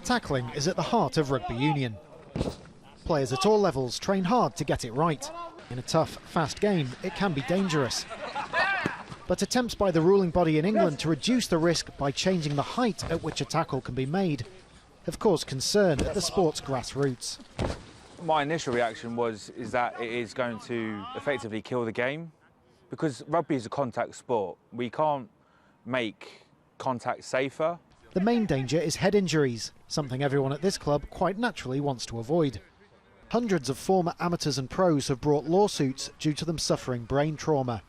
Tackling is at the heart of rugby union. Players at all levels train hard to get it right. In a tough, fast game, it can be dangerous. But attempts by the ruling body in England to reduce the risk by changing the height at which a tackle can be made have caused concern at the sport's grassroots. My initial reaction is that it is going to effectively kill the game, because rugby is a contact sport. We can't make contact safer. The main danger is head injuries, something everyone at this club quite naturally wants to avoid. Hundreds of former amateurs and pros have brought lawsuits due to them suffering brain trauma.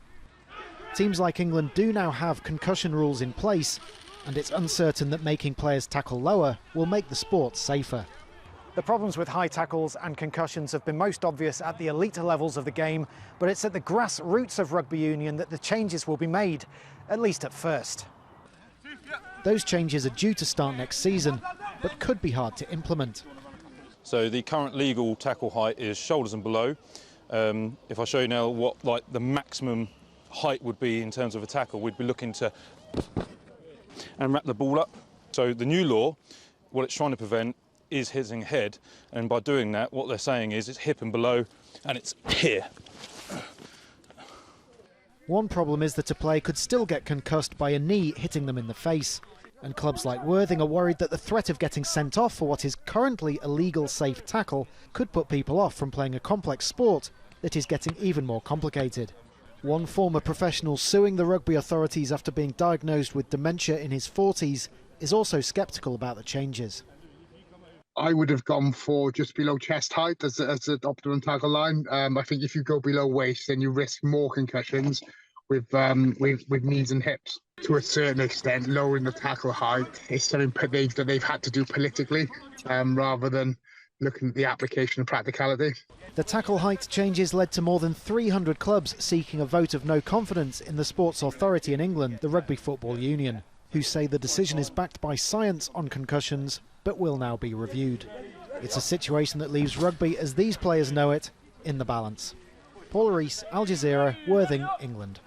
Teams like England do now have concussion rules in place, and it's uncertain that making players tackle lower will make the sport safer. The problems with high tackles and concussions have been most obvious at the elite levels of the game, but it's at the grassroots of rugby union that the changes will be made, at least at first. Those changes are due to start next season, but could be hard to implement. So the current legal tackle height is shoulders and below. If I show you now what the maximum height would be in terms of a tackle, we'd be looking to and wrap the ball up. So the new law, what it's trying to prevent is hitting head, and by doing that, what they're saying is it's hip and below, and it's here. One problem is that a player could still get concussed by a knee hitting them in the face, and clubs like Worthing are worried that the threat of getting sent off for what is currently a legal safe tackle could put people off from playing a complex sport that is getting even more complicated. One former professional suing the rugby authorities after being diagnosed with dementia in his 40s is also sceptical about the changes. I would have gone for just below chest height as an optimum tackle line. I think if you go below waist, then you risk more concussions with knees and hips. To a certain extent, lowering the tackle height is something that they've had to do politically, rather than looking at the application of practicality. The tackle height changes led to more than 300 clubs seeking a vote of no confidence in the sports authority in England, the Rugby Football Union, who say the decision is backed by science on concussions but will now be reviewed. It's a situation that leaves rugby, as these players know it, in the balance. Rhys, Al Jazeera, Worthing, England.